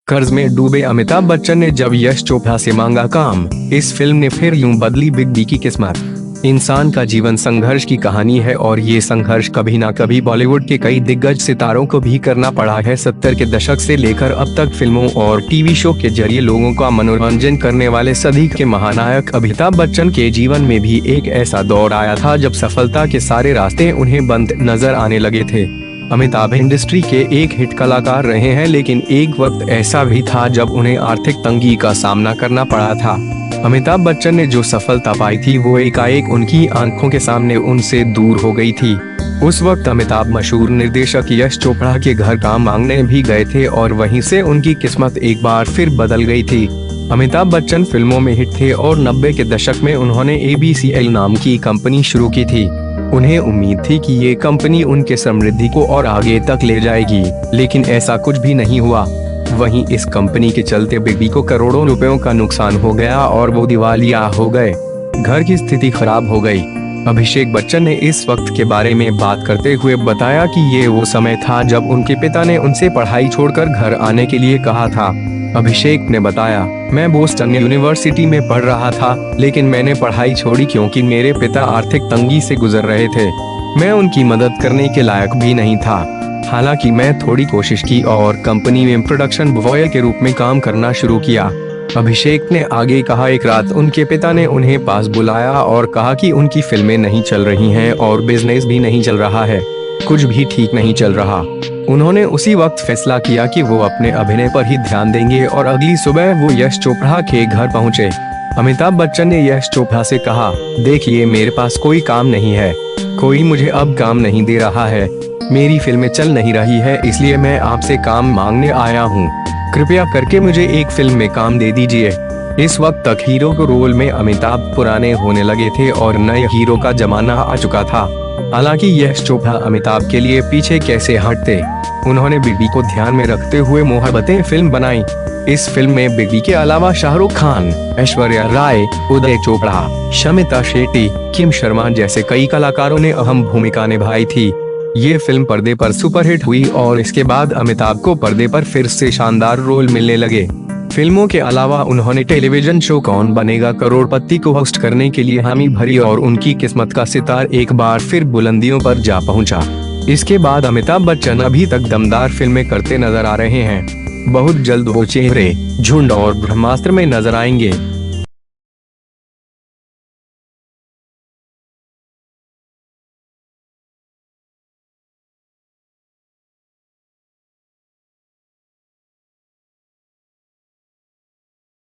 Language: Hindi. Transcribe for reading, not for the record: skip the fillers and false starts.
कर्ज में डूबे अमिताभ बच्चन ने जब यश चोपड़ा से मांगा काम। इस फिल्म ने फिर यूं बदली बिग बी की किस्मत। इंसान का जीवन संघर्ष की कहानी है और ये संघर्ष कभी ना कभी बॉलीवुड के कई दिग्गज सितारों को भी करना पड़ा है। 70 के दशक से लेकर अब तक फिल्मों और टीवी शो के जरिए लोगों का मनोरंजन करने वाले सदी के महानायक अमिताभ बच्चन के जीवन में भी एक ऐसा दौर आया था जब सफलता के सारे रास्ते उन्हें बंद नजर आने लगे थे। अमिताभ इंडस्ट्री के एक हिट कलाकार रहे हैं, लेकिन एक वक्त ऐसा भी था जब उन्हें आर्थिक तंगी का सामना करना पड़ा था। अमिताभ बच्चन ने जो सफलता पाई थी वो एकाएक उनकी आंखों के सामने उनसे दूर हो गई थी। उस वक्त अमिताभ मशहूर निर्देशक यश चोपड़ा के घर काम मांगने भी गए थे और वहीं से उनकी किस्मत एक बार फिर बदल गई थी। अमिताभ बच्चन फिल्मों में हिट थे और 90 के दशक में उन्होंने ABCL नाम की कंपनी शुरू की थी। उन्हें उम्मीद थी कि ये कंपनी उनके समृद्धि को और आगे तक ले जाएगी, लेकिन ऐसा कुछ भी नहीं हुआ। वहीं इस कंपनी के चलते बिग बी को करोड़ों रुपयों का नुकसान हो गया और वो दिवालिया हो गए। घर की स्थिति खराब हो गई। अभिषेक बच्चन ने इस वक्त के बारे में बात करते हुए बताया कि ये वो समय था जब उनके पिता ने उनसे पढ़ाई छोड़कर घर आने के लिए कहा था। अभिषेक ने बताया, मैं बोस्टन यूनिवर्सिटी में पढ़ रहा था, लेकिन मैंने पढ़ाई छोड़ी क्योंकि मेरे पिता आर्थिक तंगी से गुजर रहे थे। मैं उनकी मदद करने के लायक भी नहीं था। हालांकि मैं थोड़ी कोशिश की और कंपनी में प्रोडक्शन बॉय के रूप में काम करना शुरू किया। अभिषेक ने आगे कहा, एक रात उनके पिता ने उन्हें पास बुलाया और कहा कि उनकी फिल्में नहीं चल रही हैं और बिजनेस भी नहीं चल रहा है, कुछ भी ठीक नहीं चल रहा। उन्होंने उसी वक्त फैसला किया कि वो अपने अभिनय पर ही ध्यान देंगे और अगली सुबह वो यश चोपड़ा के घर पहुंचे। अमिताभ बच्चन ने यश चोपड़ा से कहा, देखिए मेरे पास कोई काम नहीं है, कोई मुझे अब काम नहीं दे रहा है, मेरी फिल्में चल नहीं रही है, इसलिए मैं आपसे काम मांगने आया हूँ। कृपया करके मुझे एक फिल्म में काम दे दीजिए। इस वक्त तक हीरो के रोल में अमिताभ पुराने होने लगे थे और नए हीरो का जमाना आ चुका था। हालांकि यश चोपड़ा अमिताभ के लिए पीछे कैसे हटते। उन्होंने बिग बी को ध्यान में रखते हुए मोहब्बतें फिल्म बनाई। इस फिल्म में बिग बी के अलावा शाहरुख खान, ऐश्वर्या राय, उदय चोपड़ा, शमिता शेट्टी, किम शर्मा जैसे कई कलाकारों ने अहम भूमिका निभाई थी। ये फिल्म पर्दे पर सुपरहिट हुई और इसके बाद अमिताभ को पर्दे पर फिर से शानदार रोल मिलने लगे। फिल्मों के अलावा उन्होंने टेलीविजन शो कौन बनेगा करोड़पति को होस्ट करने के लिए हामी भरी और उनकी किस्मत का सितार एक बार फिर बुलंदियों पर जा पहुंचा। इसके बाद अमिताभ बच्चन अभी तक दमदार फिल्में करते नजर आ रहे हैं। बहुत जल्द वो चेहरे, झुंड और ब्रह्मास्त्र में नजर आएंगे।